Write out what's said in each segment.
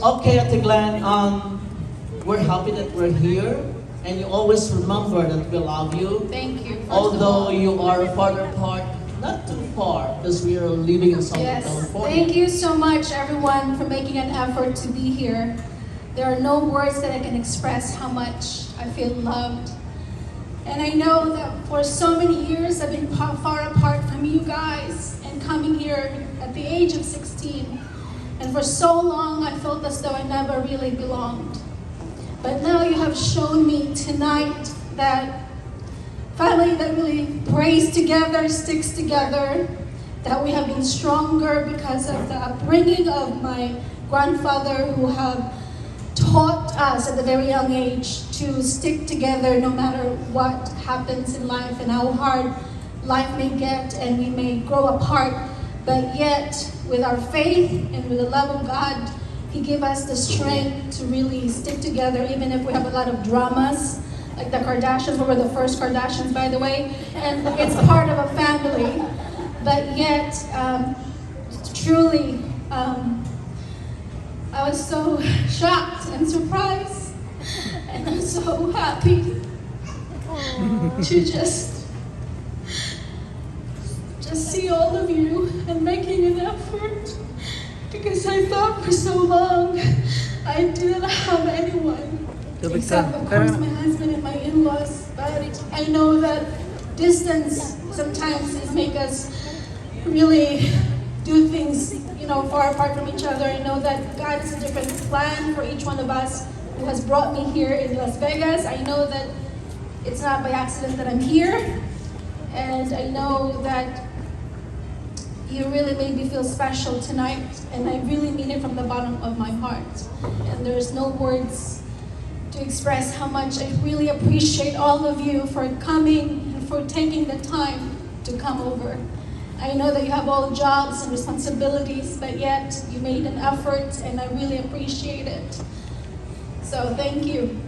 Okay, Ate Glenn, we're happy that we're here, and you always remember that we love you. Thank you. First of Although all. you are farther apart, not too far, because we are living in Southern Yes. California. Thank you so much, everyone, for making an effort to be here. There are no words that I can express how much I feel loved. And I know that for so many years I've been far apart from you guys and coming here at the age of 16. And for so long I felt as though I never really belonged. But now you have shown me tonight that family that really prays together, sticks together, that we have been stronger because of the upbringing of my grandfather who have taught us at a very young age to stick together no matter what happens in life and how hard life may get and we may grow apart. But yet, with our faith and with the love of God, He gave us the strength to really stick together even if we have a lot of dramas. Like the Kardashians, we were the first Kardashians, by the way, and it's part of a family. But yet, truly, I was so shocked and surprised, and I'm so happy to just see all of you and making an effort, because I thought for so long I didn't have anyone. Except, of course, my husband and my in-laws. But I know that distance sometimes is make us really do things, far apart from each other. I know that God has a different plan for each one of us who has brought me here in Las Vegas. I know that it's not by accident that I'm here. And I know that you really made me feel special tonight. And I really mean it from the bottom of my heart. And there's no words to express how much I really appreciate all of you for coming and for taking the time to come over. I know that you have all jobs and responsibilities, but yet you made an effort and I really appreciate it. So thank you.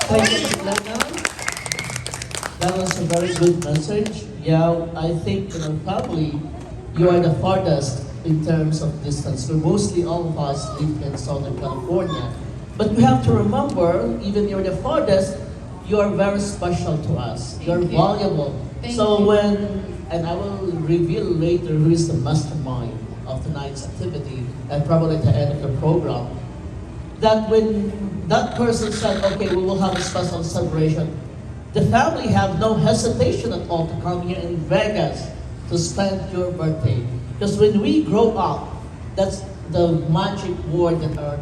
Thank you, Glenda. That was a very good message. Yeah, I think probably you are the farthest in terms of distance. So mostly all of us live in Southern California. But we have to remember, even you're the farthest, you are very special to us. You're valuable. So and I will reveal later who is the mastermind of tonight's activity, and probably at the end of the program, that when that person said, okay, we will have a special celebration, the family have no hesitation at all to come here in Vegas to spend your birthday. Because when we grow up, that's the magic word that our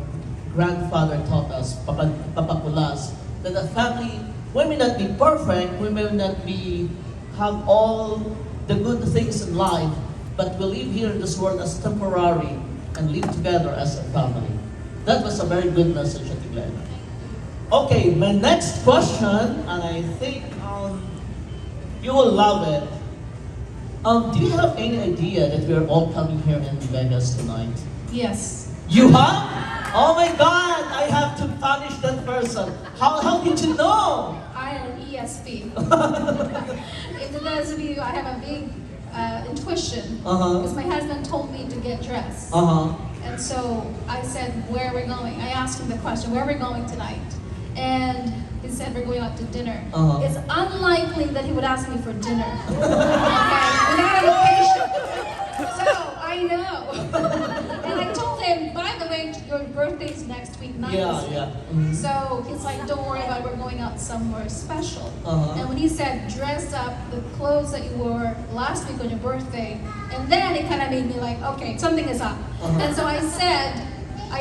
grandfather taught us, papakulas, that the family, we may not be perfect, we may not have all the good things in life, but we live here in this world as temporary and live together as a family. That was a very good message at the Glen. Okay, my next question, and I think you will love it. Do you have any idea that we are all coming here in Vegas tonight? Yes. You have? Oh my God! I have to punish that person. How did you know? I am ESP. If the those of you, I have a big intuition because my husband told me to get dressed. And so I said, where are we going? I asked him the question, where are we going tonight? And he said, we're going out to dinner. It's unlikely that he would ask me for dinner. Without a location. So I know. And I told him, by the way, your birthday's next week, not this week. So he's like, don't worry about it, we're going out somewhere special. And when he said, dress up the clothes that you wore last week on your birthday, and then it kind of made me like, okay, something is up. And so I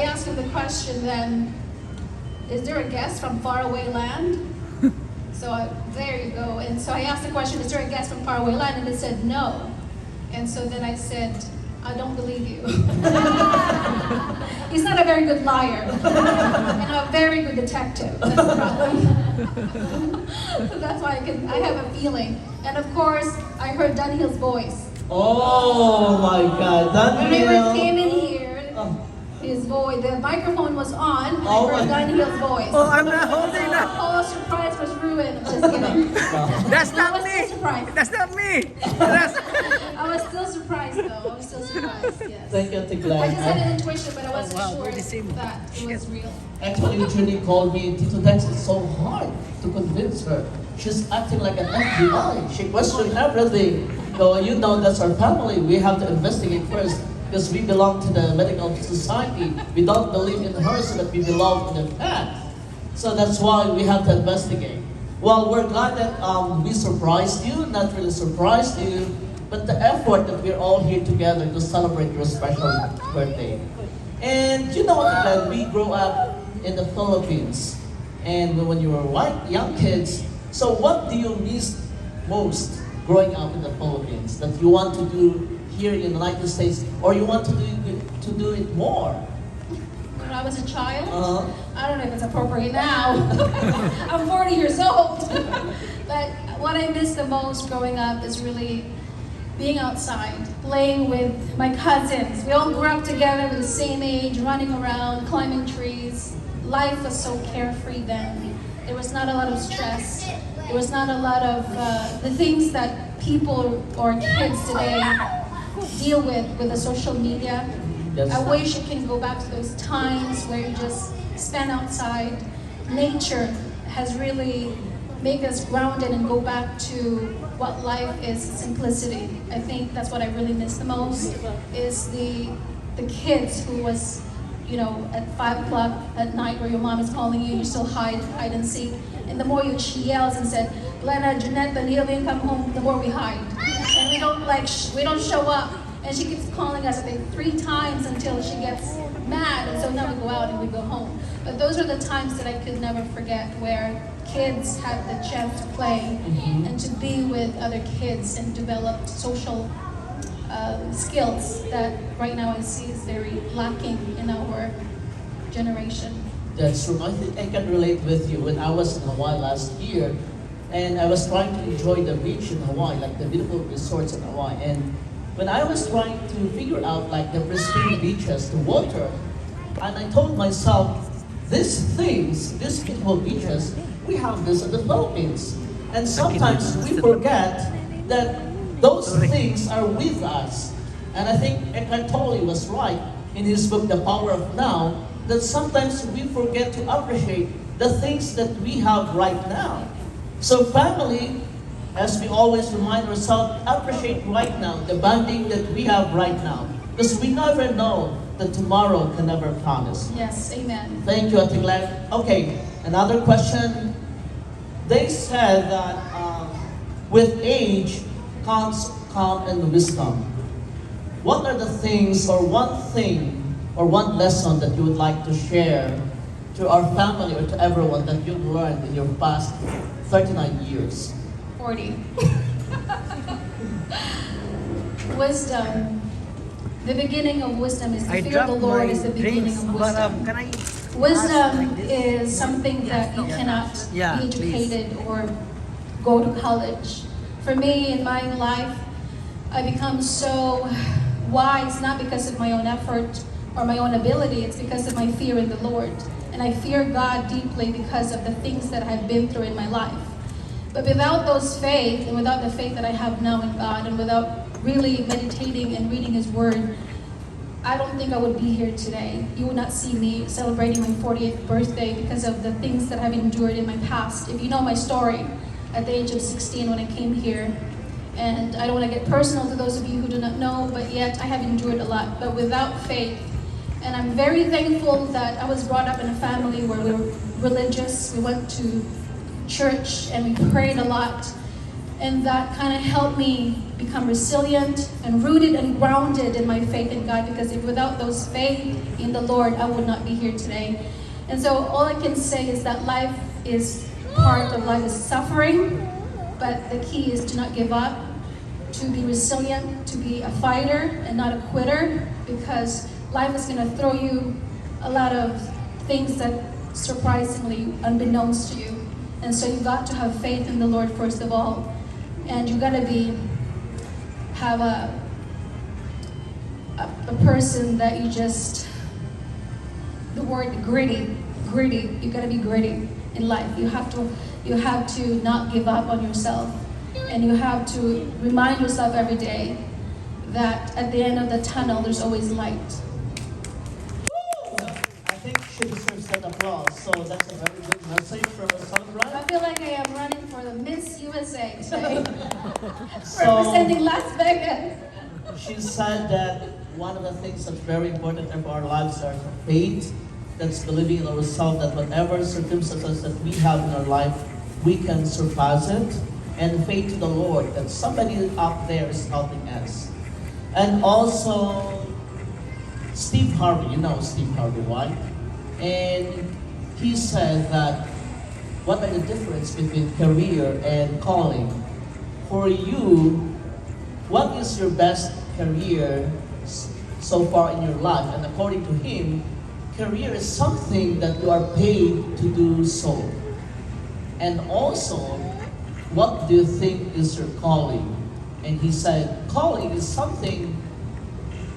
asked him the question then, is there a guest from faraway land? So there you go. And so I asked the question, is there a guest from faraway land? And it said no. And so then I said, I don't believe you. He's not a very good liar. And I'm a very good detective. That's the problem. So that's why I have a feeling. And of course, I heard Dunhill's voice. Oh my God, When we Dunhill. came in here, his voice, the microphone was on, and I heard Dunhill's voice. Oh, I'm not holding The that. whole surprise was ruined. Just kidding. That's I not was me. still surprised. That's not me. That's I was still surprised. surprised though. I was still surprised, yes. Thank you, Ate I Glenn. just had an intuition, but I wasn't wow, sure very same. that it was real. Actually, Julie called me, Tito Dex, it's so hard to convince her. She's acting like an FBI. She questioned everything. So you know that's our family. We have to investigate first because we belong to the medical society. We don't believe in her so that we belong in the fact. So that's why we have to investigate. Well, we're glad that we surprised you, not really surprised you, but the effort that we're all here together to celebrate your special birthday. And you know what, Glenn, we grew up in the Philippines. And when you were young kids, so what do you miss most growing up in the Philippines that you want to do here in the United States, or you want to do it more? When I was a child, Uh-huh. I don't know if it's appropriate now. I'm 40 years old. But what I miss the most growing up is really being outside, playing with my cousins. We all grew up together with the same age, running around, climbing trees. Life was so carefree then. There was not a lot of stress. There was not a lot of the things that people or kids today deal with the social media. Yes. I wish it can go back to those times where you just spend outside. Nature has really made us grounded and go back to what life is, simplicity. I think that's what I really miss the most, is the kids who was, you know, at 5 o'clock at night where your mom is calling you, you still hide and seek. And the more she yells and said, Glenna, Jeanette, Daniel, come home, the more we hide. And we don't show up. And she keeps calling us, I think, 3 times until she gets mad. And so now we go out and we go home. But those are the times that I could never forget, where kids had the chance to play and to be with other kids and develop social skills that right now I see is very lacking in our generation. That's true. I think I can relate with you. When I was in Hawaii last year, and I was trying to enjoy the beach in Hawaii, like the beautiful resorts in Hawaii. And when I was trying to figure out like the pristine beaches, the water, and I told myself, these things, these beautiful beaches, we have this in the Philippines. And sometimes we forget that those things are with us. And I think Eckhart Tolle was right in his book, The Power of Now, that sometimes we forget to appreciate the things that we have right now. So family, as we always remind ourselves, appreciate right now the bonding that we have right now. Because we never know that tomorrow can never promise. Yes, amen. Thank you, Ate Glenn. Okay, another question. They said that with age comes calm and wisdom. What are the things or one thing or one lesson that you would like to share to our family or to everyone that you've learned in your past 39 years? 40. Wisdom. The beginning of wisdom is the I fear of the dropped Lord my is the beginning drinks, of but wisdom. can I Wisdom ask like this? is something that you cannot Yeah, be please. educated or go to college. For me, in my life, I become so wise, not because of my own effort or my own ability, it's because of my fear in the Lord. And I fear God deeply because of the things that I've been through in my life. But without those faith, and without the faith that I have now in God, and without really meditating and reading His Word, I don't think I would be here today. You would not see me celebrating my 40th birthday because of the things that I've endured in my past. If you know my story, at the age of 16 when I came here, and I don't want to get personal to those of you who do not know, but yet I have endured a lot. But without faith, and I'm very thankful that I was brought up in a family where we were religious. We went to church and we prayed a lot. And that kind of helped me become resilient and rooted and grounded in my faith in God, because if without those faith in the Lord, I would not be here today. And so all I can say is that life is part of life is suffering, but the key is to not give up, to be resilient, to be a fighter and not a quitter, because life is going to throw you a lot of things that surprisingly unbeknownst to you. And so you got to have faith in the Lord first of all. And you gotta have a person that you just, the word gritty, you gotta be gritty in life. You have to not give up on yourself. And you have to remind yourself every day that at the end of the tunnel, there's always light. I think she deserves that applause. So that's a very good message from a I celebrant. feel like I am running for the Miss USA today, So representing Las Vegas. she said that one of the things that's very important in our lives are faith. That's believing in ourselves that whatever circumstances that we have in our life, we can surpass it. And faith to the Lord that somebody up there is helping us. And also, Steve Harvey, you know Steve Harvey, right? And he said that what are the difference between career and calling? For you, what is your best career so far in your life? And according to him, career is something that you are paid to do so. And also, what do you think is your calling? And he said, calling is something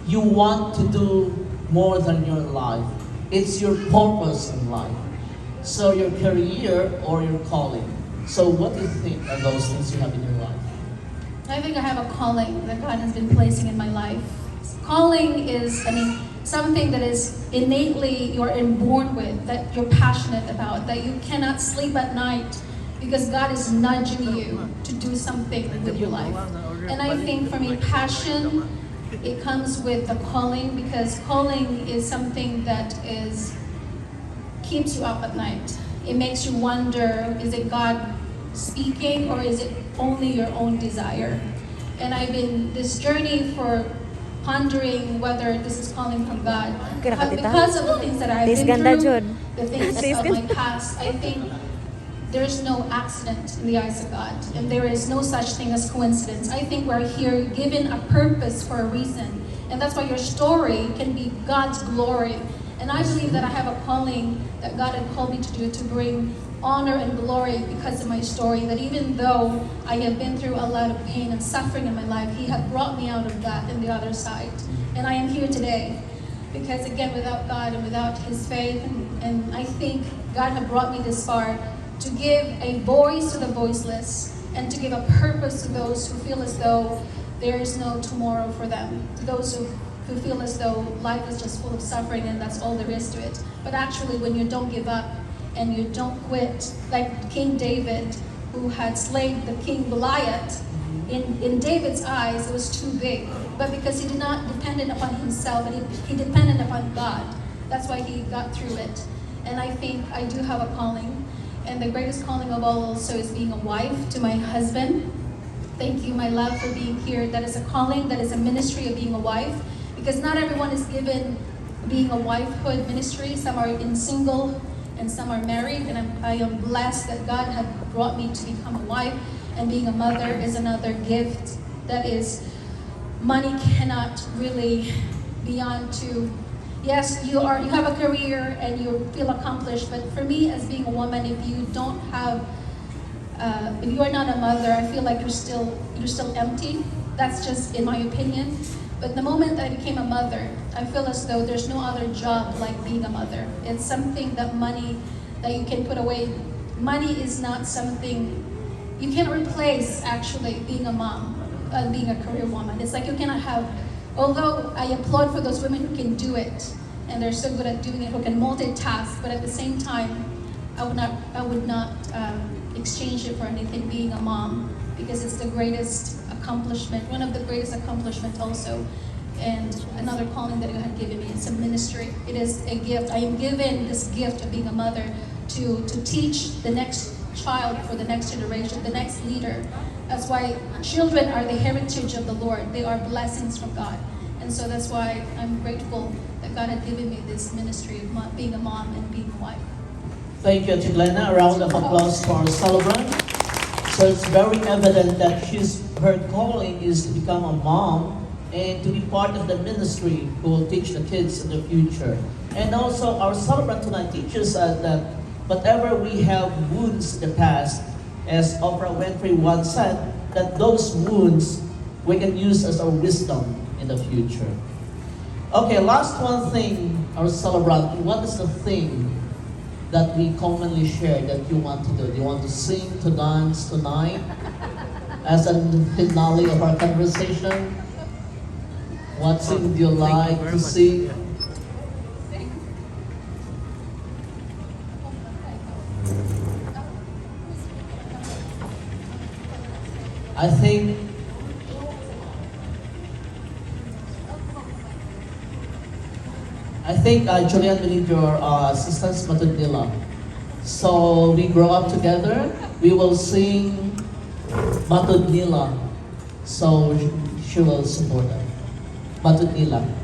you want to do more than your life. It's your purpose in life. So your career or your calling. So what do you think are those things you have in your life? I think I have a calling that God has been placing in my life. Calling is, something that is innately you're inborn with, that you're passionate about, that you cannot sleep at night because God is nudging you to do something with your life. And I think for me, passion, it comes with the calling, because calling is something that keeps you up at night. It makes you wonder, is it God speaking or is it only your own desire? And I've been this journey for pondering whether this is calling from God. But because of the things that I've been through, the things of my past, I think there's no accident in the eyes of God, and there is no such thing as coincidence. I think we're here given a purpose for a reason, and that's why your story can be God's glory. And I believe that I have a calling that God had called me to do, to bring honor and glory because of my story, that even though I have been through a lot of pain and suffering in my life, He had brought me out of that in the other side. And I am here today because, again, without God and without His faith, and I think God had brought me this far to give a voice to the voiceless and to give a purpose to those who feel as though there is no tomorrow for them, to those who feel as though life is just full of suffering and that's all there is to it. But actually, when you don't give up and you don't quit, like King David, who had slain the King Goliath, in David's eyes it was too big, but because he did not depend upon himself, but he depended upon God, that's why he got through it. And I think I do have a calling, and the greatest calling of all also is being a wife to my husband. Thank you, my love, for being here. That is a calling, that is a ministry of being a wife, because not everyone is given being a wifehood ministry. Some are in single and some are married, and I am blessed that God had brought me to become a wife. And being a mother is another gift that is, money cannot really be on to. Yes, you have a career and you feel accomplished, but for me, as being a woman, if you don't have, if you are not a mother, I feel like you're still empty. That's just in my opinion. But the moment that I became a mother, I feel as though there's no other job like being a mother. It's something that money that you can put away. Money is not something you can replace actually being a mom, being a career woman. It's like you cannot have. Although I applaud for those women who can do it, and they're so good at doing it, who can multitask, but at the same time, I would not exchange it for anything, being a mom, because it's the greatest accomplishment, one of the greatest accomplishments also, and another calling that God had given me. It's a ministry. It is a gift. I am given this gift of being a mother to teach the next child, for the next generation, the next leader. That's why children are the heritage of the Lord. They are blessings from God. And so that's why I'm grateful that God had given me this ministry of being a mom and being a wife. Thank you, Ate Glenna. A round of applause for our celebrant. So it's very evident that her calling is to become a mom and to be part of the ministry who will teach the kids in the future. And also our celebrant tonight teaches us that whatever we have wounds in the past, as Oprah Winfrey once said, that those wounds we can use as our wisdom in the future. Okay, last one thing, our celebrant, what is the thing that we commonly share that you want to do? Do you want to sing, to dance tonight as a finale of our conversation? What sing do you like to sing? I think Julian, we need your assistance, Matundila. So we grow up together. We will sing Matundila. So she will support us. Matundila.